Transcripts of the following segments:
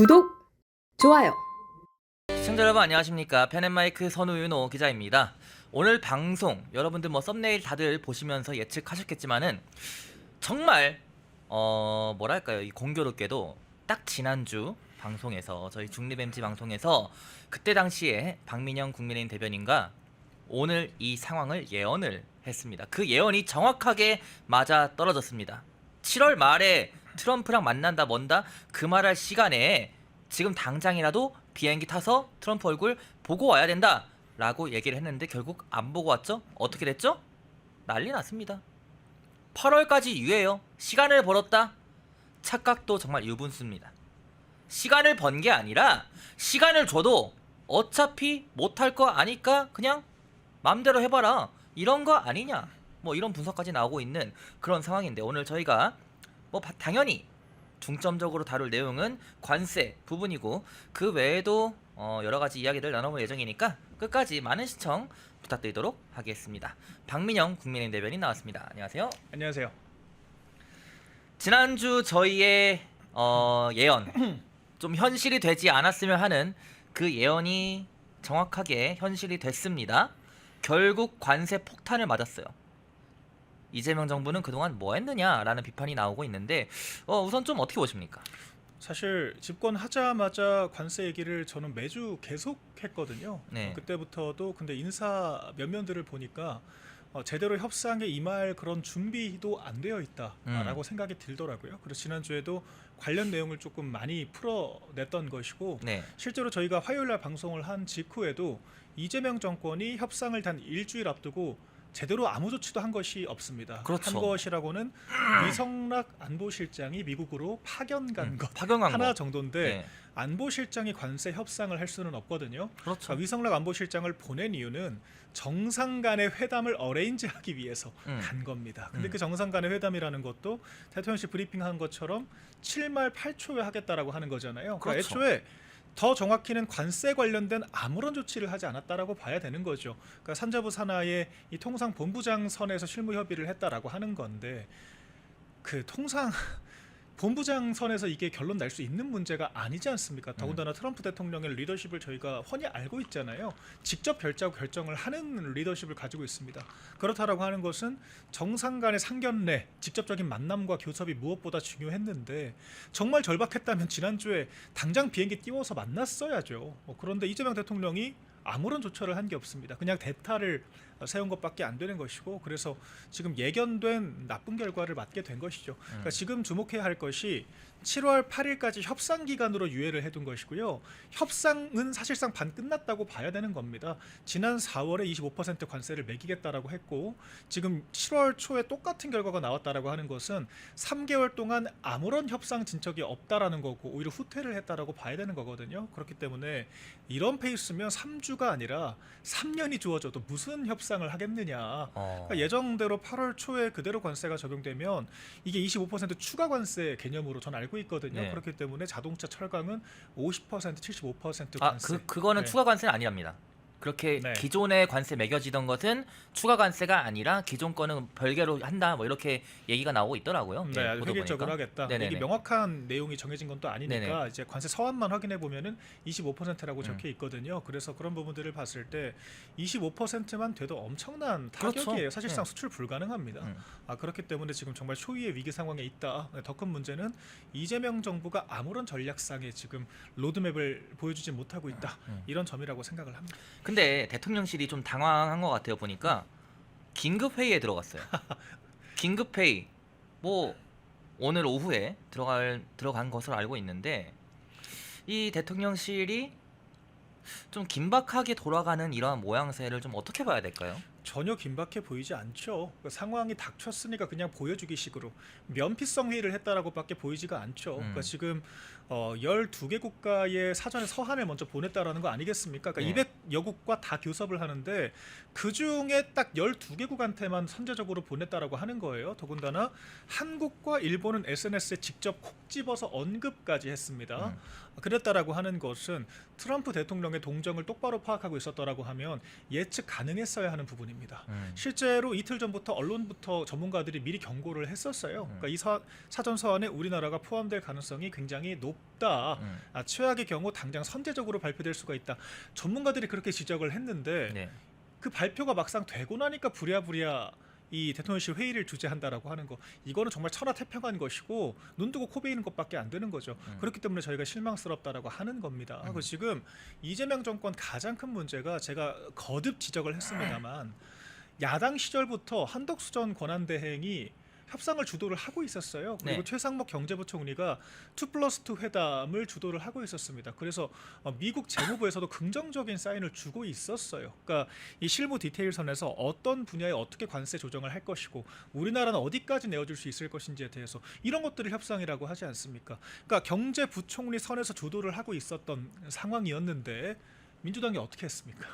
구독, 좋아요. 시청자 여러분 안녕하십니까. 펜앤마이크 선우윤호 기자입니다. 오늘 방송 여러분들 뭐 썸네일 다들 보시면서 예측하셨겠지만은 정말 뭐랄까요, 이 공교롭게도 딱 지난주 방송에서, 저희 중립MC 방송에서 그때 당시에 박민영 국민의힘 대변인과 오늘 이 상황을 예언을 했습니다. 그 예언이 정확하게 맞아 떨어졌습니다. 7월 말에 트럼프랑 만난다 뭔다 그 말할 시간에 지금 당장이라도 비행기 타서 트럼프 얼굴 보고 와야 된다 라고 얘기를 했는데 결국 안 보고 왔죠? 어떻게 됐죠? 난리 났습니다. 8월까지 유예요. 시간을 벌었다. 착각도 정말 유분수입니다. 시간을 번 게 아니라 시간을 줘도 어차피 못할 거 아니까 그냥 맘대로 해봐라, 이런 거 아니냐, 뭐 이런 분석까지 나오고 있는 그런 상황인데, 오늘 저희가 뭐 당연히 중점적으로 다룰 내용은 관세 부분이고 그 외에도 여러가지 이야기를 나눠볼 예정이니까 끝까지 많은 시청 부탁드리도록 하겠습니다. 박민영 국민의힘 대변인 나왔습니다. 안녕하세요. 안녕하세요. 지난주 저희의 예언 좀 현실이 되지 않았으면 하는 그 예언이 정확하게 현실이 됐습니다. 결국 관세 폭탄을 맞았어요. 이재명 정부는 그동안 뭐 했느냐라는 비판이 나오고 있는데 우선 좀 어떻게 보십니까? 사실 집권하자마자 관세 얘기를 저는 매주 계속 했거든요. 네. 그때부터도 근데 인사 면면들을 보니까 제대로 협상에 임할 그런 준비도 안 되어 있다라고 생각이 들더라고요. 그래서 지난주에도 관련 내용을 조금 많이 풀어냈던 것이고, 네. 실제로 저희가 화요일날 방송을 한 직후에도 이재명 정권이 협상을 단 일주일 앞두고 제대로 아무 조치도 한 것이 없습니다. 그렇죠. 한 것이라고는 위성락 안보실장이 미국으로 파견 간 것 파견한 하나 거. 정도인데, 네. 안보실장이 관세 협상을 할 수는 없거든요. 그렇죠. 그러니까 위성락 안보실장을 보낸 이유는 정상 간의 회담을 어레인지하기 위해서 간 겁니다. 근데 그 정상 간의 회담이라는 것도 대통령실 브리핑한 것처럼 7말 8초에 하겠다라고 하는 거잖아요. 그러니까 그렇죠. 애초에 더 정확히는 관세 관련된 아무런 조치를 하지 않았다라고 봐야 되는 거죠. 그러니까 산자부 산하의 이 통상 본부장 선에서 실무 협의를 했다라고 하는 건데, 그 통상 본부장 선에서 이게 결론 날 수 있는 문제가 아니지 않습니까? 더군다나 트럼프 대통령의 리더십을 저희가 훤히 알고 있잖아요. 직접 결정을 하는 리더십을 가지고 있습니다. 그렇다라고 하는 것은 정상 간의 상견례, 직접적인 만남과 교섭이 무엇보다 중요했는데, 정말 절박했다면 지난주에 당장 비행기 띄워서 만났어야죠. 그런데 이재명 대통령이 아무런 조처를 한 게 없습니다. 그냥 대타를 세운 것밖에 안 되는 것이고, 그래서 지금 예견된 나쁜 결과를 맞게 된 것이죠. 그러니까 지금 주목해야 할 것이 7월 8일까지 협상 기간으로 유예를 해둔 것이고요. 협상은 사실상 반 끝났다고 봐야 되는 겁니다. 지난 4월에 25% 관세를 매기겠다라고 했고, 지금 7월 초에 똑같은 결과가 나왔다라고 하는 것은 3개월 동안 아무런 협상 진척이 없다라는 거고, 오히려 후퇴를 했다라고 봐야 되는 거거든요. 그렇기 때문에 이런 페이스면 3주가 아니라 3년이 주어져도 무슨 협상을 하겠느냐. 그러니까 예정대로 8월 초에 그대로 관세가 적용되면 이게 25% 추가 관세 개념으로 전 알고 있거든요. 네. 그렇기 때문에 자동차, 철강은 50%, 75% 관세. 그거는 네. 추가 관세는 아니랍니다. 그렇게 네. 기존의 관세 매겨지던 것은 추가 관세가 아니라 기존 거는 별개로 한다, 뭐 이렇게 얘기가 나오고 있더라고요. 네, 아주 보도 획일적으로 보니까. 하겠다. 네네네. 이게 명확한 내용이 정해진 건 또 아니니까 네네. 이제 관세 서한만 확인해 보면은 25%라고 적혀 음. 있거든요. 그래서 그런 부분들을 봤을 때 25%만 돼도 엄청난 그렇죠. 타격이에요. 사실상 네. 수출 불가능합니다. 그렇기 때문에 지금 정말 초유의 위기 상황에 있다. 더 큰 문제는 이재명 정부가 아무런 전략상에 지금 로드맵을 보여주지 못하고 있다. 이런 점이라고 생각을 합니다. 근데 대통령실이 좀 당황한 것 같아요. 보니까 긴급 회의에 들어갔어요. 긴급 회의, 뭐 오늘 오후에 들어간 것으로 알고 있는데, 이 대통령실이 좀 긴박하게 돌아가는 이러한 모양새를 좀 어떻게 봐야 될까요? 전혀 긴박해 보이지 않죠. 그 상황이 닥쳤으니까 그냥 보여주기 식으로 면피성 회의를 했다라고밖에 보이지가 않죠. 그러니까 지금 12개 국가의 사전에 서한을 먼저 보냈다라는 거 아니겠습니까? 그러니까 200여 국과 다 교섭을 하는데 그 중에 딱 12개국한테만 선제적으로 보냈다라고 하는 거예요. 더군다나 한국과 일본은 SNS에 직접 콕 집어서 언급까지 했습니다. 그랬다라고 하는 것은 트럼프 대통령의 동정을 똑바로 파악하고 있었더라고 하면 예측 가능했어야 하는 부분이 때문입니다. 실제로 이틀 전부터 언론부터 전문가들이 미리 경고를 했었어요. 그러니까 이 사전 서한에 우리나라가 포함될 가능성이 굉장히 높다. 최악의 경우 당장 선제적으로 발표될 수가 있다. 전문가들이 그렇게 지적을 했는데 네. 그 발표가 막상 되고 나니까 부랴부랴 이 대통령실 회의를 주재한다라고 하는 거, 이거는 정말 천하태평한 것이고 눈 뜨고 코 베이는 것밖에 안 되는 거죠. 그렇기 때문에 저희가 실망스럽다라고 하는 겁니다. 그리고 지금 이재명 정권 가장 큰 문제가, 제가 거듭 지적을 했습니다만, 야당 시절부터 한덕수 전 권한대행이 협상을 주도를 하고 있었어요. 그리고 네. 최상목 경제부총리가 2+2 회담을 주도를 하고 있었습니다. 그래서 미국 재무부에서도 긍정적인 사인을 주고 있었어요. 그러니까 이 실무 디테일선에서 어떤 분야에 어떻게 관세 조정을 할 것이고 우리나라는 어디까지 내어줄 수 있을 것인지에 대해서 이런 것들을 협상이라고 하지 않습니까? 그러니까 경제부총리 선에서 주도를 하고 있었던 상황이었는데 민주당이 어떻게 했습니까?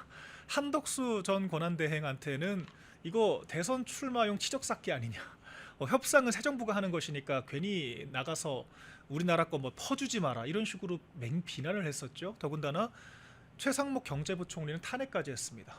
한덕수 전 권한대행한테는 이거 대선 출마용 치적삭기 아니냐, 협상은 새 정부가 하는 것이니까 괜히 나가서 우리나라 거 뭐 퍼주지 마라, 이런 식으로 맹비난을 했었죠. 더군다나 최상목 경제부총리는 탄핵까지 했습니다.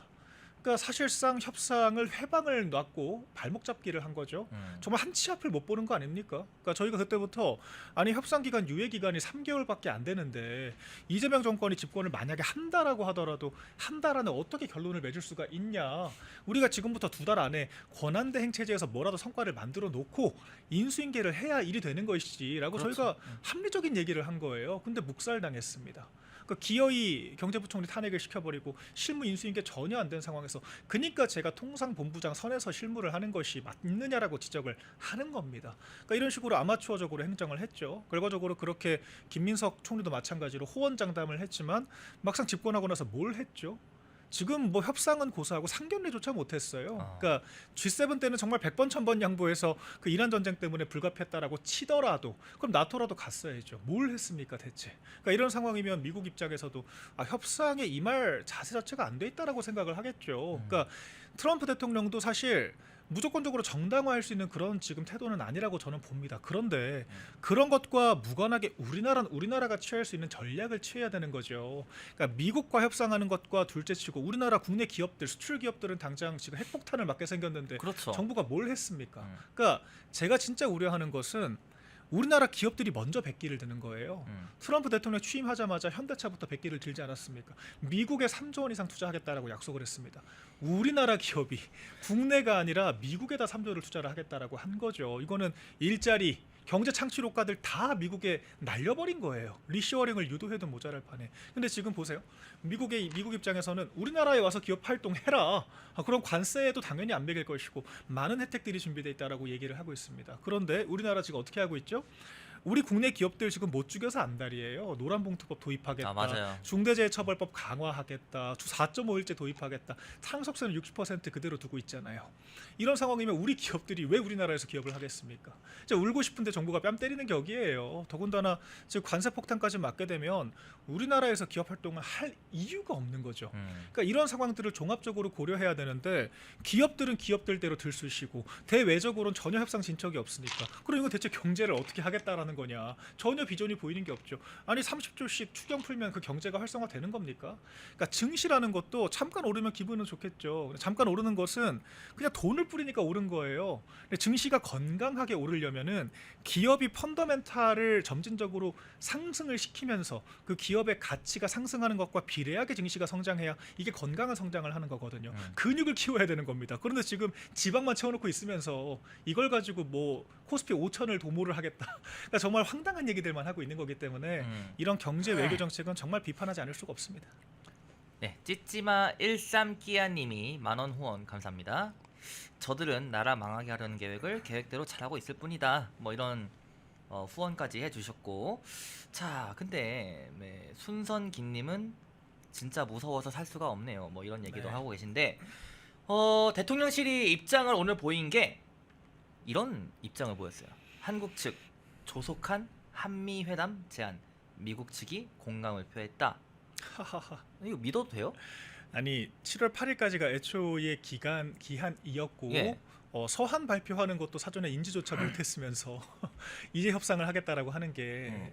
그러니까 사실상 협상을 회방을 놨고 발목 잡기를 한 거죠. 정말 한 치 앞을 못 보는 거 아닙니까? 그러니까 저희가 그때부터, 아니 협상 기간 유예 기간이 3개월밖에 안 되는데 이재명 정권이 집권을 만약에 한다라고 하더라도 한 달 안에 어떻게 결론을 맺을 수가 있냐. 우리가 지금부터 2달 안에 권한대행 체제에서 뭐라도 성과를 만들어 놓고 인수인계를 해야 일이 되는 것이지라고 그렇죠. 저희가 합리적인 얘기를 한 거예요. 근데 묵살당했습니다. 그러니까 기어이 경제부총리 탄핵을 시켜버리고 실무 인수인계 전혀 안 된 상황에서, 그러니까 제가 통상본부장 선에서 실무를 하는 것이 맞느냐라고 지적을 하는 겁니다. 그러니까 이런 식으로 아마추어적으로 행정을 했죠. 결과적으로 그렇게 김민석 총리도 마찬가지로 호언장담을 했지만 막상 집권하고 나서 뭘 했죠? 지금 뭐 협상은 고사하고 상견례조차 못했어요. 그러니까 G7 때는 정말 100번 1000번 양보해서 그 이란 전쟁 때문에 불가피했다라고 치더라도 그럼 나토라도 갔어야죠. 뭘 했습니까 대체? 그러니까 이런 상황이면 미국 입장에서도 협상에 임할 자세 자체가 안 돼 있다라고 생각을 하겠죠. 그러니까 트럼프 대통령도 사실 무조건적으로 정당화할 수 있는 그런 지금 태도는 아니라고 저는 봅니다. 그런데 그런 것과 무관하게 우리나라는 우리나라가 취할 수 있는 전략을 취해야 되는 거죠. 그러니까 미국과 협상하는 것과 둘째치고 우리나라 국내 기업들, 수출 기업들은 당장 지금 핵폭탄을 맞게 생겼는데 그렇죠. 정부가 뭘 했습니까? 그러니까 제가 진짜 우려하는 것은 우리나라 기업들이 먼저 백기를 드는 거예요. 트럼프 대통령 취임하자마자 현대차부터 백기를 들지 않았습니까? 미국에 3조 원 이상 투자하겠다라고 약속을 했습니다. 우리나라 기업이 국내가 아니라 미국에다 3조를 투자를 하겠다라고 한 거죠. 이거는 일자리, 경제 창출 효과들 다 미국에 날려버린 거예요. 리쇼어링을 유도해도 모자랄 판에. 근데 지금 보세요. 미국 입장에서는 우리나라에 와서 기업 활동해라. 그럼 관세에도 당연히 안 매길 것이고 많은 혜택들이 준비되어 있다라고 얘기를 하고 있습니다. 그런데 우리나라 지금 어떻게 하고 있죠? 우리 국내 기업들 지금 못 죽여서 안달이에요. 노란봉투법 도입하겠다. 맞아요. 중대재해처벌법 강화하겠다. 주 4.5일제 도입하겠다. 상속세는 60% 그대로 두고 있잖아요. 이런 상황이면 우리 기업들이 왜 우리나라에서 기업을 하겠습니까? 이제 울고 싶은데 정부가 뺨 때리는 격이에요. 더군다나 지금 관세 폭탄까지 맞게 되면 우리나라에서 기업 활동을 할 이유가 없는 거죠. 그러니까 이런 상황들을 종합적으로 고려해야 되는데 기업들은 기업들대로 들쑤시고 대외적으로는 전혀 협상 진척이 없으니까 그럼 이거 대체 경제를 어떻게 하겠다라는 거냐. 전혀 비전이 보이는 게 없죠. 아니 30조씩 추경 풀면 그 경제가 활성화되는 겁니까? 그러니까 증시라는 것도 잠깐 오르면 기분은 좋겠죠. 잠깐 오르는 것은 그냥 돈을 뿌리니까 오른 거예요. 근데 증시가 건강하게 오르려면은 기업이 펀더멘탈을 점진적으로 상승을 시키면서 그 기업의 가치가 상승하는 것과 비례하게 증시가 성장해야 이게 건강한 성장을 하는 거거든요. 근육을 키워야 되는 겁니다. 그런데 지금 지방만 채워놓고 있으면서 이걸 가지고 뭐 코스피 5천을 도모를 하겠다. 그러니까 정말 황당한 얘기들만 하고 있는 거기 때문에 이런 경제 외교 정책은 정말 비판하지 않을 수가 없습니다. 네, 찌찌마 13끼야님이 만원 후원 감사합니다. 저들은 나라 망하게 하려는 계획대로 잘하고 있을 뿐이다. 뭐 이런 후원까지 해주셨고, 자, 근데 네, 순선김님은 진짜 무서워서 살 수가 없네요. 뭐 이런 얘기도 네. 하고 계신데, 대통령실이 입장을 오늘 보인 게 이런 입장을 보였어요. 한국 측 조속한 한미 회담 제안, 미국 측이 공감을 표했다. 하하하. 이거 믿어도 돼요? 아니 7월 8일까지가 애초의 기한이었고 예. 서한 발표하는 것도 사전에 인지조차 못했으면서 이제 협상을 하겠다라고 하는 게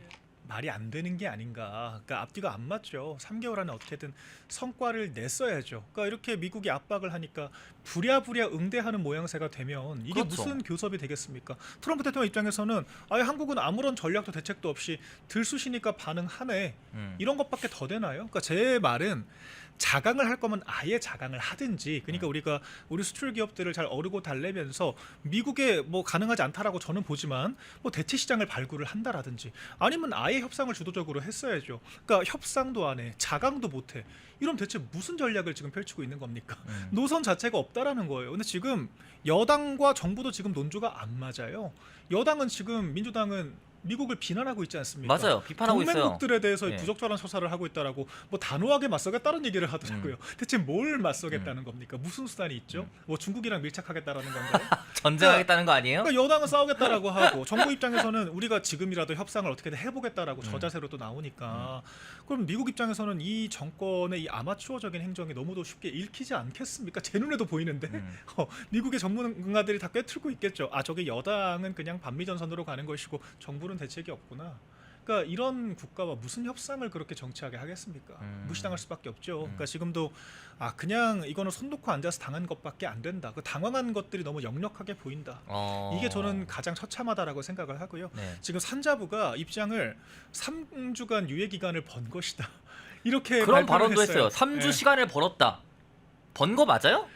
말이 안 되는 게 아닌가. 그러니까 앞뒤가 안 맞죠. 3개월 안에 어떻게든 성과를 냈어야죠. 그러니까 이렇게 미국이 압박을 하니까 부랴부랴 응대하는 모양새가 되면 이게 그렇죠. 무슨 교섭이 되겠습니까? 트럼프 대통령 입장에서는 아예 한국은 아무런 전략도 대책도 없이 들쑤시니까 반응하네. 이런 것밖에 더 되나요? 그러니까 제 말은 자강을 할 거면 아예 자강을 하든지, 그러니까 우리가 우리 수출 기업들을 잘 어르고 달래면서 미국에 뭐 가능하지 않다라고 저는 보지만 뭐 대체 시장을 발굴을 한다라든지, 아니면 아예 협상을 주도적으로 했어야죠. 그러니까 협상도 안 해, 자강도 못 해. 이럼 대체 무슨 전략을 지금 펼치고 있는 겁니까? 노선 자체가 없다라는 거예요. 근데 지금 여당과 정부도 지금 논조가 안 맞아요. 여당은 지금, 민주당은 미국을 비난하고 있지 않습니까? 맞아요. 비판하고 있어요. 동맹국들에 대해서 예. 부적절한 수사를 하고 있다라고 뭐 단호하게 맞서겠다는 얘기를 하더라고요. 대체 뭘 맞서겠다는 겁니까? 무슨 수단이 있죠? 뭐 중국이랑 밀착하겠다라는 건가요? 전쟁하겠다는 거 아니에요? 그러니까 여당은 싸우겠다라고 하고 정부 입장에서는 우리가 지금이라도 협상을 어떻게든 해보겠다라고 저자세로 또 나오니까, 그럼 미국 입장에서는 이 정권의 이 아마추어적인 행정이 너무도 쉽게 읽히지 않겠습니까? 제 눈에도 보이는데 미국의 전문가들이 다 꿰뚫고 있겠죠. 아, 저게 여당은 그냥 반미전선으로 가는 것이고 정부는 대책이 없구나. 그러니까 이런 국가와 무슨 협상을 그렇게 정치하게 하겠습니까? 무시당할 수밖에 없죠. 그러니까 지금도 그냥 이거는 손 놓고 앉아서 당한 것밖에 안 된다. 그 당황한 것들이 너무 역력하게 보인다. 이게 저는 가장 처참하다라고 생각을 하고요. 네. 지금 산자부가 입장을 3주간 유예 기간을 번 것이다. 이렇게 그런 발표를 발언도 했어요. 3주 예. 시간을 벌었다. 번 거 맞아요?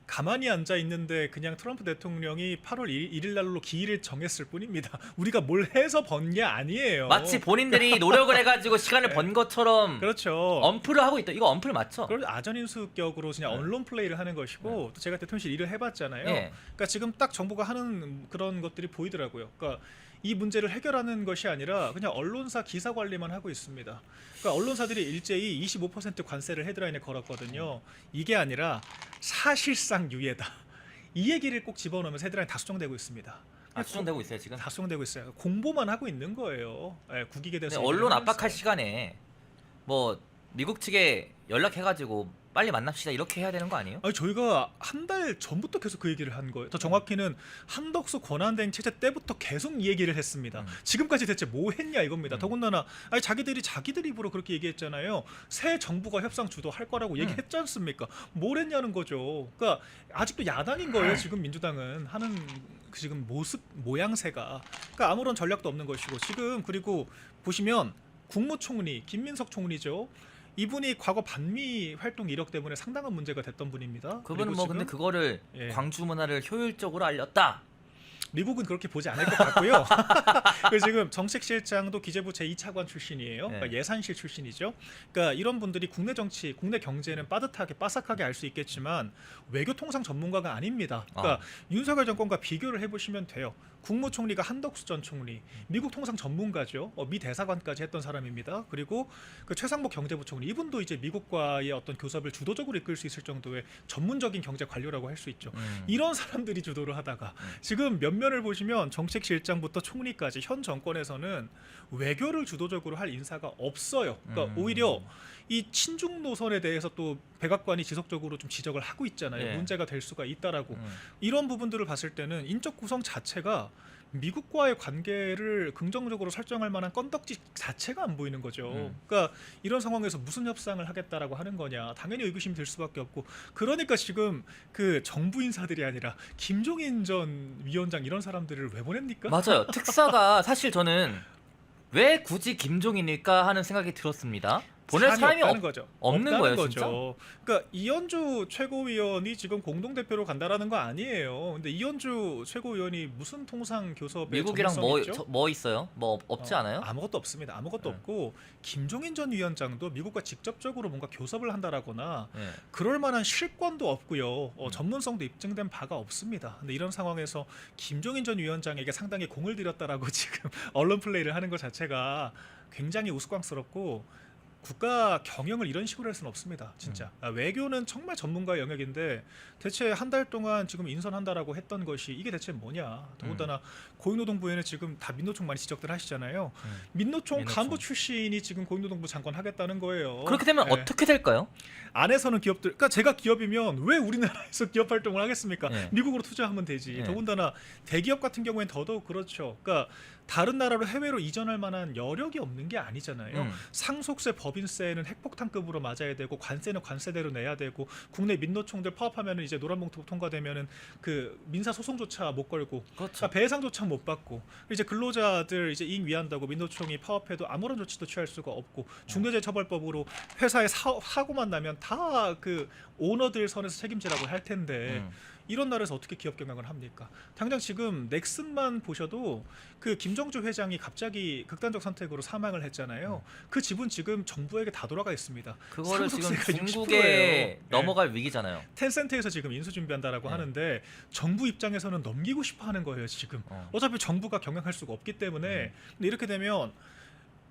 가만히 앉아 있는데 그냥 트럼프 대통령이 8월 1일 날로 기일을 정했을 뿐입니다. 우리가 뭘 해서 번 게 아니에요. 마치 본인들이 노력을 해가지고 시간을 번 것처럼 그렇죠. 언플을 하고 있다. 이거 언플 맞죠? 그걸 아전인수격으로 그냥 언론 플레이를 하는 것이고, 또 제가 대통령실 일을 해봤잖아요. 예. 그러니까 지금 딱 정부가 하는 그런 것들이 보이더라고요. 그러니까 이 문제를 해결하는 것이 아니라 그냥 언론사 기사 관리만 하고 있습니다. 그러니까 언론사들이 일제히 25% 관세를 헤드라인에 걸었거든요. 이게 아니라 사실상 유예다. 이 얘기를 꼭 집어넣으면서 헤드라인 다 수정되고 있습니다. 수정되고 있어요 지금. 다 수정되고 있어요. 공보만 하고 있는 거예요. 국익에 대해서. 근데 언론 얘기를 압박할 하면서. 시간에 뭐 미국 측에 연락해가지고 빨리 만납시다 이렇게 해야 되는 거 아니에요? 아니, 저희가 한 달 전부터 계속 그 얘기를 한 거예요. 더 정확히는 한덕수 권한대행 체제 때부터 계속 이 얘기를 했습니다. 지금까지 대체 뭐 했냐 이겁니다. 더군다나 아니, 자기들 입으로 그렇게 얘기했잖아요. 새 정부가 협상 주도할 거라고 얘기했지 않습니까? 뭘 했냐는 거죠. 그러니까 아직도 야당인 거예요. 지금 민주당은 하는 그 지금 모습 모양새가. 그러니까 아무런 전략도 없는 것이고, 지금 그리고 보시면 국무총리 김민석 총리죠. 이분이 과거 반미 활동 이력 때문에 상당한 문제가 됐던 분입니다. 그분은 그리고 뭐 지금 근데 그거를 예. 광주 문화를 효율적으로 알렸다. 미국은 그렇게 보지 않을 것 같고요. 그리고 지금 정책실장도 기재부 제2차관 출신이에요. 그러니까 네. 예산실 출신이죠. 그러니까 이런 분들이 국내 정치, 국내 경제는 빠듯하게 빠삭하게 알 수 있겠지만 외교통상 전문가가 아닙니다. 그러니까 윤석열 정권과 비교를 해보시면 돼요. 국무총리가 한덕수 전 총리, 미국 통상 전문가죠. 미 대사관까지 했던 사람입니다. 그리고 그 최상목 경제부총리, 이분도 이제 미국과의 어떤 교섭을 주도적으로 이끌 수 있을 정도의 전문적인 경제 관료라고 할 수 있죠. 이런 사람들이 주도를 하다가 지금 면면을 보시면 정책실장부터 총리까지 현 정권에서는 외교를 주도적으로 할 인사가 없어요. 그러니까 오히려 이 친중 노선에 대해서 또 백악관이 지속적으로 좀 지적을 하고 있잖아요. 네. 문제가 될 수가 있다라고. 이런 부분들을 봤을 때는 인적 구성 자체가 미국과의 관계를 긍정적으로 설정할 만한 건덕지 자체가 안 보이는 거죠. 그러니까 이런 상황에서 무슨 협상을 하겠다라고 하는 거냐, 당연히 의구심이 들 수밖에 없고. 그러니까 지금 그 정부 인사들이 아니라 김종인 전 위원장 이런 사람들을 왜 보냅니까? 맞아요. 특사가 사실 저는 왜 굳이 김종인일까 하는 생각이 들었습니다. 보낼 사람이 없다는 거죠. 없는 없다는 거예요, 거죠. 진짜? 그러니까 이현주 최고위원이 지금 공동대표로 간다라는 거 아니에요. 근데 이현주 최고위원이 무슨 통상 교섭에 미국이랑 전문성이 있죠? 뭐 있어요? 뭐 없지 않아요? 아무것도 없습니다. 아무것도 네. 없고, 김종인 전 위원장도 미국과 직접적으로 뭔가 교섭을 한다라거나 네. 그럴 만한 실권도 없고요. 전문성도 입증된 바가 없습니다. 근데 이런 상황에서 김종인 전 위원장에게 상당히 공을 들였다라고 지금 언론 플레이를 하는 것 자체가 굉장히 우스꽝스럽고, 국가 경영을 이런 식으로 할 수는 없습니다. 진짜 외교는 정말 전문가의 영역인데 대체 한 달 동안 지금 인선한다라고 했던 것이 이게 대체 뭐냐. 더군다나 고용노동부에는 지금 다 민노총 많이 지적들 하시잖아요. 민노총 간부 출신이 지금 고용노동부 장관 하겠다는 거예요. 그렇게 되면 네. 어떻게 될까요? 안에서는 기업들, 그러니까 제가 기업이면 왜 우리나라에서 기업 활동을 하겠습니까? 네. 미국으로 투자하면 되지. 네. 더군다나 대기업 같은 경우에는 더더욱 그렇죠. 그러니까 다른 나라로 해외로 이전할 만한 여력이 없는 게 아니잖아요. 상속세, 법인세는 핵폭탄급으로 맞아야 되고 관세는 관세대로 내야 되고 국내 민노총들 파업하면은 이제 노란봉투 통과되면은 그 민사 소송조차 못 걸고 그렇죠. 그러니까 배상조차 못 받고 이제 근로자들 이제 이익 위한다고 민노총이 파업해도 아무런 조치도 취할 수가 없고 중대재해처벌법으로 회사에 사고만 나면 다 그 오너들 선에서 책임지라고 할 텐데 이런 나라에서 어떻게 기업 경영을 합니까? 당장 지금 넥슨만 보셔도 그 김정주 회장이 갑자기 극단적 선택으로 사망을 했잖아요. 그 지분 지금 정부에게 다 돌아가 있습니다. 그거를 지금 상속세가 중국에 60%예요. 넘어갈 위기잖아요. 텐센트에서 지금 인수 준비한다라고 네. 하는데 정부 입장에서는 넘기고 싶어 하는 거예요, 지금. 어차피 정부가 경영할 수가 없기 때문에. 근데 이렇게 되면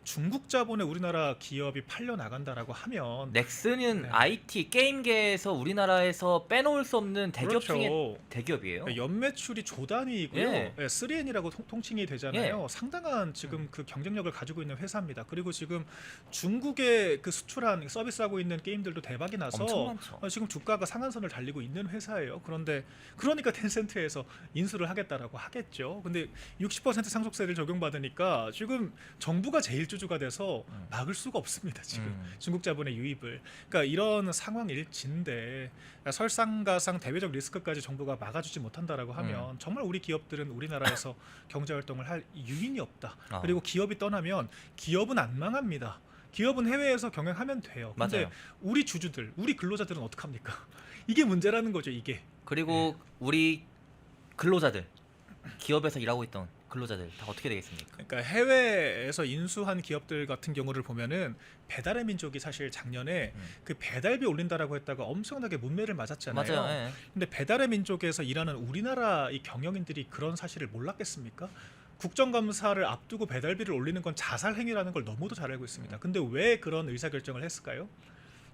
중국 자본에 우리나라 기업이 팔려 나간다라고 하면 넥슨은 네. IT 게임계에서 우리나라에서 빼놓을 수 없는 대기업 중에 그렇죠. 대기업이에요. 연매출이 조 단위이고요. 예. 3N이라고 통칭이 되잖아요. 상당한 지금 그 경쟁력을 가지고 있는 회사입니다. 그리고 지금 중국에 그 수출한 서비스하고 있는 게임들도 대박이 나서 엄청 많죠. 지금 주가가 상한선을 달리고 있는 회사예요. 그런데 그러니까 텐센트에서 인수를 하겠다라고 하겠죠. 근데 60% 상속세를 적용받으니까 지금 정부가 제일 주주가 돼서 막을 수가 없습니다. 지금 중국 자본의 유입을. 그러니까 이런 상황일진데 설상가상 대외적 리스크까지 정부가 막아주지 못한다라고 하면 정말 우리 기업들은 우리나라에서 경제 활동을 할 유인이 없다. 그리고 기업이 떠나면 기업은 안 망합니다. 기업은 해외에서 경영하면 돼요. 근데 맞아요. 우리 주주들, 우리 근로자들은 어떡합니까? 이게 문제라는 거죠, 이게. 그리고 우리 근로자들, 기업에서 일하고 있던 근로자들 다 어떻게 되겠습니까? 그러니까 해외에서 인수한 기업들 같은 경우를 보면은 배달의 민족이 사실 작년에 그 배달비 올린다라고 했다가 엄청나게 문매를 맞았잖아요. 맞아요. 예. 근데 배달의 민족에서 일하는 우리나라 이 경영인들이 그런 사실을 몰랐겠습니까? 국정감사를 앞두고 배달비를 올리는 건 자살 행위라는 걸 너무도 잘 알고 있습니다. 근데 왜 그런 의사결정을 했을까요?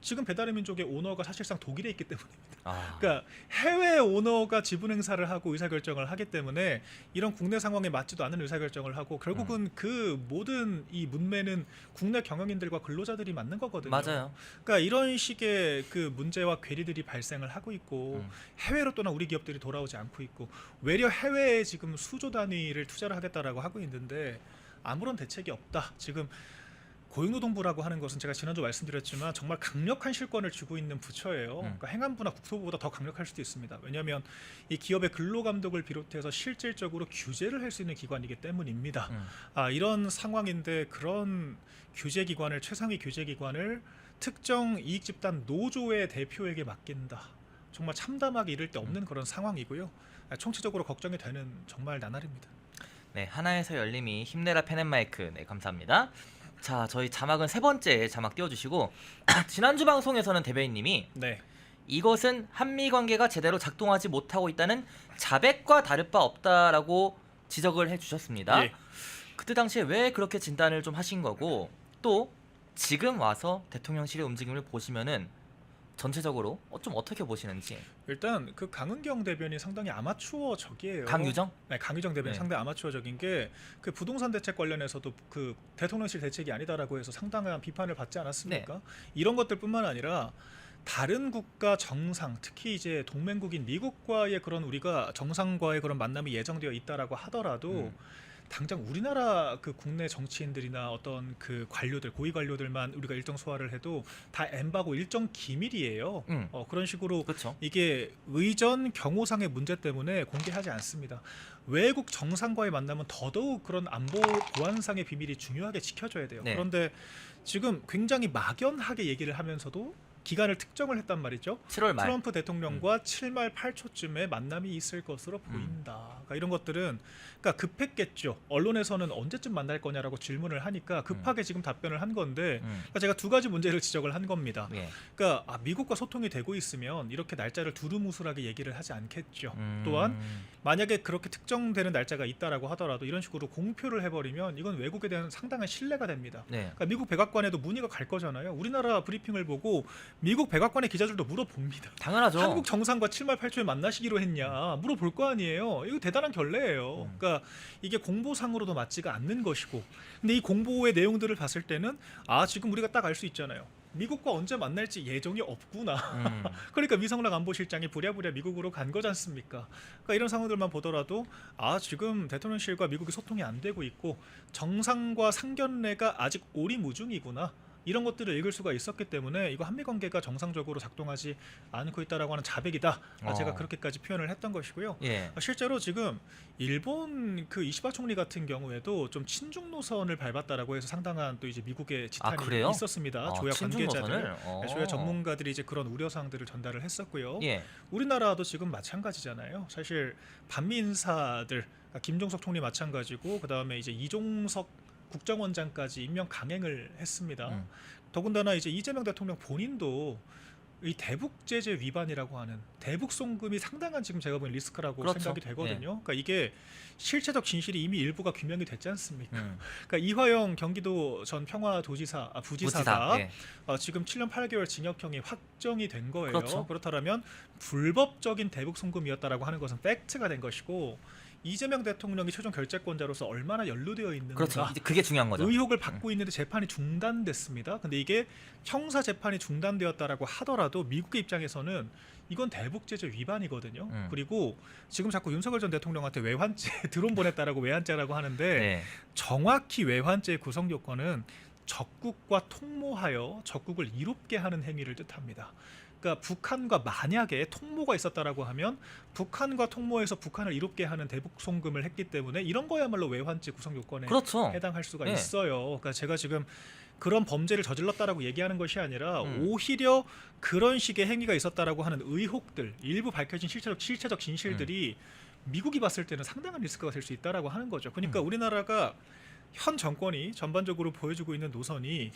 지금 배달의 민족의 오너가 사실상 독일에 있기 때문입니다. 그러니까 해외 오너가 지분 행사를 하고 의사결정을 하기 때문에 이런 국내 상황에 맞지도 않은 의사결정을 하고 결국은 그 모든 이 문매는 국내 경영인들과 근로자들이 맞는 거거든요. 맞아요. 그러니까 이런 식의 그 문제와 괴리들이 발생을 하고 있고 해외로 떠난 우리 기업들이 돌아오지 않고 있고 외려 해외에 지금 수조 단위를 투자를 하겠다라고 하고 있는데 아무런 대책이 없다. 지금 고용노동부라고 하는 것은 제가 지난주 말씀드렸지만 정말 강력한 실권을 쥐고 있는 부처예요. 그러니까 행안부나 국토부보다 더 강력할 수도 있습니다. 왜냐하면 이 기업의 근로감독을 비롯해서 실질적으로 규제를 할 수 있는 기관이기 때문입니다. 이런 상황인데 그런 규제기관을 최상위 규제기관을 특정 이익집단 노조의 대표에게 맡긴다. 정말 참담하게 이를 데 없는 그런 상황이고요. 총체적으로 걱정이 되는 정말 나날입니다. 네, 하나에서 열림이 힘내라 펜앤마이크. 네, 감사합니다. 자, 저희 자막은 세 번째 자막 띄워주시고 지난주 방송에서는 대변인님이 네. 이것은 한미 관계가 제대로 작동하지 못하고 있다는 자백과 다를 바 없다라고 지적을 해주셨습니다. 예. 그때 당시에 왜 그렇게 진단을 좀 하신 거고 또 지금 와서 대통령실의 움직임을 보시면은 전체적으로 좀 어떻게 보시는지. 일단 그 강은경 대변이 상당히 아마추어적이에요. 강유정? 네, 강유정 대변이 네. 상당히 아마추어적인 게 그 부동산 대책 관련해서도 그 대통령실 대책이 아니다라고 해서 상당한 비판을 받지 않았습니까? 네. 이런 것들뿐만 아니라 다른 국가 정상, 특히 이제 동맹국인 미국과의 그런 우리가 정상과의 그런 만남이 예정되어 있다라고 하더라도 당장 우리나라 그 국내 정치인들이나 어떤 그 관료들, 고위 관료들만 우리가 일정 소화를 해도 다 엠바고 일정 기밀이에요. 그런 식으로 그렇죠. 이게 의전 경호상의 문제 때문에 공개하지 않습니다. 외국 정상과의 만남은 더더욱 그런 안보 보안상의 비밀이 중요하게 지켜져야 돼요. 네. 그런데 지금 굉장히 막연하게 얘기를 하면서도 기간을 특정을 했단 말이죠. 7월 말. 트럼프 대통령과 7말 8초쯤에 만남이 있을 것으로 보인다. 그러니까 이런 것들은 그러니까 급했겠죠. 언론에서는 언제쯤 만날 거냐라고 질문을 하니까 급하게 지금 답변을 한 건데 그러니까 제가 두 가지 문제를 지적을 한 겁니다. 예. 그러니까 미국과 소통이 되고 있으면 이렇게 날짜를 두루뭉술하게 얘기를 하지 않겠죠. 또한 만약에 그렇게 특정되는 날짜가 있다라고 하더라도 이런 식으로 공표를 해버리면 이건 외국에 대한 상당한 신뢰가 됩니다. 네. 그러니까 미국 백악관에도 문의가 갈 거잖아요. 우리나라 브리핑을 보고 미국 백악관의 기자들도 물어봅니다. 당연하죠. 한국 정상과 7말 8초에 만나시기로 했냐 물어볼 거 아니에요. 이거 대단한 결례예요. 그러니까 이게 공보상으로도 맞지가 않는 것이고, 근데 이 공보의 내용들을 봤을 때는 지금 우리가 딱 알 수 있잖아요. 미국과 언제 만날지 예정이 없구나. 그러니까 위성락 안보실장이 부랴부랴 미국으로 간 거지 않습니까? 그러니까 이런 상황들만 보더라도 지금 대통령실과 미국이 소통이 안 되고 있고 정상과 상견례가 아직 오리무중이구나. 이런 것들을 읽을 수가 있었기 때문에 이거 한미 관계가 정상적으로 작동하지 않고 있다라고 하는 자백이다. 제가 그렇게까지 표현을 했던 것이고요. 예. 실제로 지금 일본 그 이시바 총리 같은 경우에도 좀 친중 노선을 밟았다라고 해서 상당한 또 이제 미국의 지탄이 그래요? 있었습니다. 조약 친중 관계자들, 노선을? 조약 전문가들이 이제 그런 우려 사항들을 전달을 했었고요. 예. 우리나라도 지금 마찬가지잖아요. 사실 반미 인사들, 그러니까 김종석 총리 마찬가지고 그 다음에 이제 이종석 국정원장까지 임명 강행을 했습니다. 더군다나 이제 이재명 대통령 본인도 이 대북 제재 위반이라고 하는 대북 송금이 상당한 지금 제가 보기엔 리스크라고 그렇죠. 생각이 되거든요. 예. 그러니까 이게 실체적 진실이 이미 일부가 규명이 됐지 않습니까? 그러니까 이화영 경기도 전 평화도지사 부지사가 예. 지금 7년 8개월 징역형이 확정이 된 거예요. 그렇죠. 그렇다면 불법적인 대북 송금이었다라고 하는 것은 팩트가 된 것이고, 이재명 대통령이 최종 결재권자로서 얼마나 연루되어 있는가, 그렇죠. 이제 그게 중요한 거죠. 의혹을 받고 있는데 재판이 중단됐습니다. 근데 이게 형사 재판이 중단되었다라고 하더라도 미국의 입장에서는 이건 대북 제재 위반이거든요. 그리고 지금 자꾸 윤석열 전 대통령한테 외환죄 드론 보냈다라고 외환죄라고 하는데 네. 정확히 외환죄의 구성 요건은 적국과 통모하여 적국을 이롭게 하는 행위를 뜻합니다. 그러니까 북한과 만약에 통모가 있었다라고 하면 북한과 통모해서 북한을 이롭게 하는 대북 송금을 했기 때문에 이런 거야말로 외환죄 구성 요건에 그렇죠. 해당할 수가 네. 있어요. 그러니까 제가 지금 그런 범죄를 저질렀다라고 얘기하는 것이 아니라 오히려 그런 식의 행위가 있었다라고 하는 의혹들, 일부 밝혀진 실체적 진실들이 미국이 봤을 때는 상당한 리스크가 될 수 있다라고 하는 거죠. 그러니까 우리나라가 현 정권이 전반적으로 보여주고 있는 노선이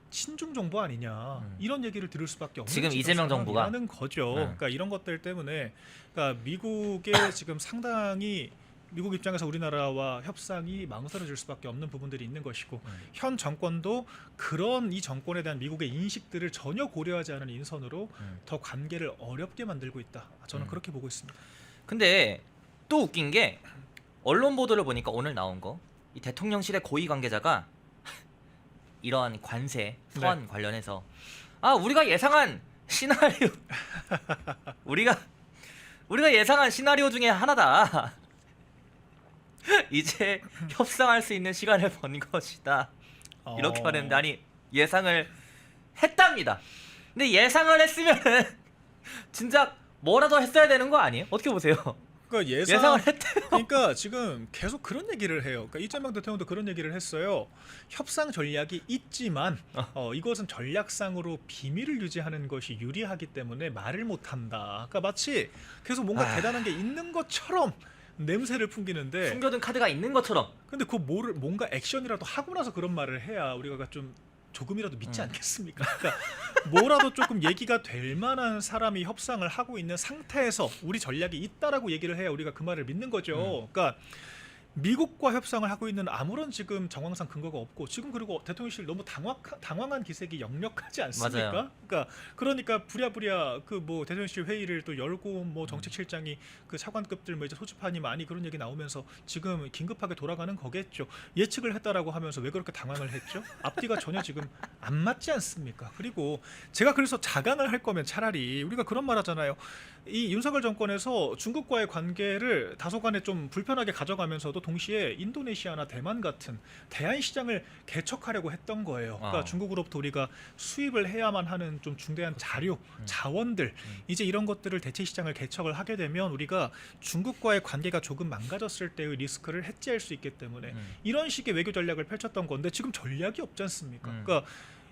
친중 정부 아니냐 이런 얘기를 들을 수밖에 없는 지금 이재명 정부가 하는 거죠. 그러니까 이런 것들 때문에 그러니까 미국의 지금 상당히 미국 입장에서 우리나라와 협상이 망설여질 수밖에 없는 부분들이 있는 것이고 현 정권도 그런 이 정권에 대한 미국의 인식들을 전혀 고려하지 않은 인선으로 더 관계를 어렵게 만들고 있다. 저는 그렇게 보고 있습니다. 근데 또 웃긴 게 언론 보도를 보니까 오늘 나온 거 이 대통령실의 고위 관계자가 이러한 관세 서한 관련해서 우리가 예상한 시나리오 우리가 예상한 시나리오 중에 하나다. 이제 협상할 수 있는 시간을 번 것이다. 이렇게 말했는데 아니 예상을 했답니다. 근데 예상을 했으면은 진짜 뭐라도 했어야 되는 거 아니에요? 어떻게 보세요? 그러니까 예상을 했대요. 그러니까 지금 계속 그런 얘기를 해요. 그러니까 이재명 대통령도 그런 얘기를 했어요. 협상 전략이 있지만 이것은 전략상으로 비밀을 유지하는 것이 유리하기 때문에 말을 못한다. 그러니까 마치 계속 뭔가 대단한 게 있는 것처럼 냄새를 풍기는데 숨겨둔 카드가 있는 것처럼. 근데 그 뭔가 액션이라도 하고 나서 그런 말을 해야 우리가 좀 조금이라도 믿지 않겠습니까? 그러니까 뭐라도 조금 얘기가 될 만한 사람이 협상을 하고 있는 상태에서 우리 전략이 있다라고 얘기를 해야 우리가 그 말을 믿는 거죠. 그러니까 미국과 협상을 하고 있는 아무런 지금 정황상 근거가 없고 지금 그리고 대통령실 너무 당황한 기색이 역력하지 않습니까? 맞아요. 그러니까 부랴부랴 그 뭐 대통령실 회의를 또 열고 뭐 정책실장이 그 차관급들 뭐 이제 소집하니 많이 그런 얘기 나오면서 지금 긴급하게 돌아가는 거겠죠. 예측을 했다라고 하면서 왜 그렇게 당황을 했죠? 앞뒤가 전혀 지금 안 맞지 않습니까? 그리고 제가 그래서 자강을 할 거면 차라리 우리가 그런 말 하잖아요. 이 윤석열 정권에서 중국과의 관계를 다소간에 좀 불편하게 가져가면서도 동시에 인도네시아나 대만 같은 대안 시장을 개척하려고 했던 거예요. 그러니까 중국으로부터 우리가 수입을 해야만 하는 좀 중대한 자료, 자원들 이제 이런 것들을 대체 시장을 개척을 하게 되면 우리가 중국과의 관계가 조금 망가졌을 때의 리스크를 해지할 수 있기 때문에 이런 식의 외교 전략을 펼쳤던 건데 지금 전략이 없지 않습니까? 그러니까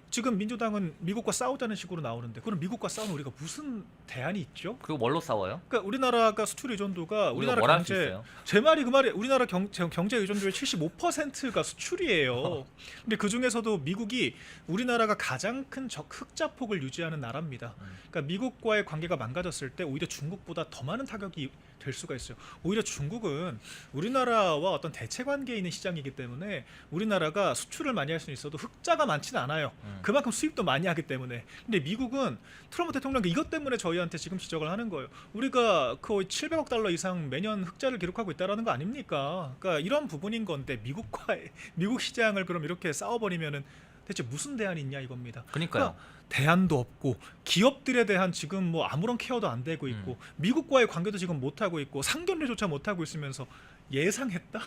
지금 민주당은 미국과 싸우자는 식으로 나오는데 그럼 미국과 싸우면 우리가 무슨 대안이 있죠? 그리고 뭘로 싸워요? 그러니까 우리나라가 수출 의존도가 우리가 우리나라 뭘 할 수 경제 있어요? 제 말이 그 말이에요. 우리나라 경제 의존도의 75%가 수출이에요. 근데 그 중에서도 미국이 우리나라가 가장 큰 흑자폭을 유지하는 나라입니다. 그러니까 미국과의 관계가 망가졌을 때 오히려 중국보다 더 많은 타격이 될 수가 있어요. 오히려 중국은 우리나라와 어떤 대체 관계에 있는 시장이기 때문에 우리나라가 수출을 많이 할 수는 있어도 흑자가 많지는 않아요. 그만큼 수입도 많이 하기 때문에. 근데 미국은 트럼프 대통령이 이것 때문에 저희한테 지금 지적을 하는 거예요. 우리가 거의 700억 달러 이상 매년 흑자를 기록하고 있다라는 거 아닙니까? 그러니까 이런 부분인 건데 미국 시장을 그럼 이렇게 싸워버리면은 대체 무슨 대안이 있냐 이겁니다. 그러니까요. 대안도 없고 기업들에 대한 지금 뭐 아무런 케어도 안 되고 있고 미국과의 관계도 지금 못 하고 있고 상견례조차 못 하고 있으면서 예상했다?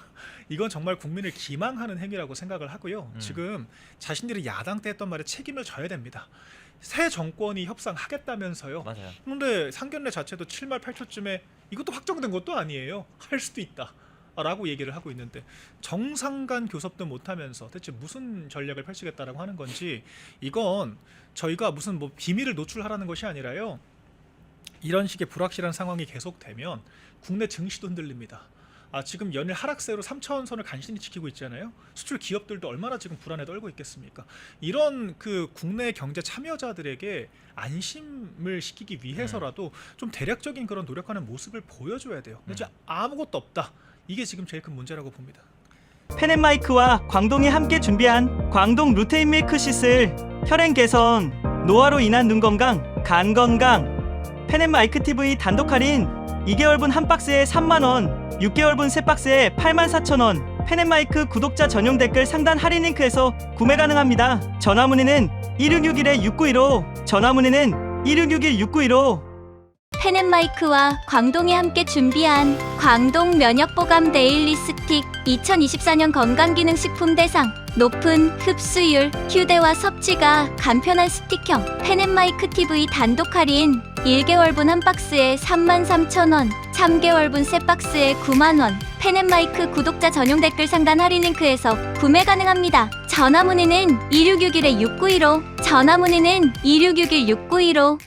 이건 정말 국민을 기망하는 행위라고 생각을 하고요. 지금 자신들이 야당 때 했던 말에 책임을 져야 됩니다. 새 정권이 협상하겠다면서요. 맞아요. 근데 상견례 자체도 7말 8초쯤에 이것도 확정된 것도 아니에요. 할 수도 있다. 라고 얘기를 하고 있는데 정상 간 교섭도 못하면서 대체 무슨 전략을 펼치겠다라고 하는 건지 이건 저희가 무슨 뭐 비밀을 노출하라는 것이 아니라요. 이런 식의 불확실한 상황이 계속되면 국내 증시도 흔들립니다. 지금 연일 하락세로 3차원선을 간신히 지키고 있잖아요. 수출 기업들도 얼마나 지금 불안에 떨고 있겠습니까? 이런 그 국내 경제 참여자들에게 안심을 시키기 위해서라도 좀 대략적인 그런 노력하는 모습을 보여줘야 돼요. 근데 진짜 아무것도 없다. 이게 지금 제일 큰 문제라고 봅니다. 펜앤마이크와 광동이 함께 준비한 광동 루테인 밀크시슬 혈행 개선, 노화로 인한 눈 건강, 간 건강. 펜앤마이크 TV 단독 할인 2개월분 한 박스에 3만원, 6개월분 세 박스에 84,000원. 펜앤마이크 구독자 전용 댓글 상단 할인 링크에서 구매 가능합니다. 전화 문의는 1661-6915, 전화 문의는 1661-6915. 펜앤마이크와 광동이 함께 준비한 광동 면역보감 데일리 스틱 2024년 건강기능식품 대상 높은 흡수율, 휴대와 섭취가 간편한 스틱형 펜앤마이크 TV 단독 할인 1개월분 한 박스에 33,000원, 3개월분 세 박스에 9만원. 펜앤마이크 구독자 전용 댓글 상단 할인 링크에서 구매 가능합니다. 전화 문의는 2661-6915, 전화 문의는 2661-6915.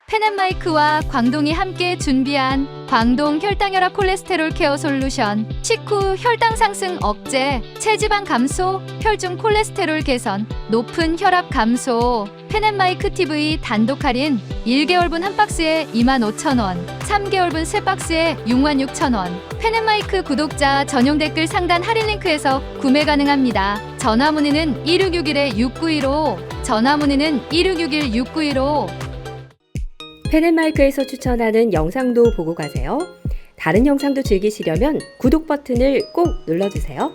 펜앤마이크와 광동이 함께 준비한 광동 혈당혈압 콜레스테롤 케어 솔루션 식후 혈당 상승 억제, 체지방 감소, 혈중 콜레스테롤 개선, 높은 혈압 감소. 펜앤마이크 TV 단독 할인 1개월분 한 박스에 25,000원, 3개월분 세 박스에 66,000원. 펜앤마이크 구독자 전용 댓글 상단 할인 링크에서 구매 가능합니다. 전화 문의는 1661-6915, 전화 문의는 1661-6915. 펜앤마이크에서 추천하는 영상도 보고 가세요. 다른 영상도 즐기시려면 구독 버튼을 꼭 눌러주세요.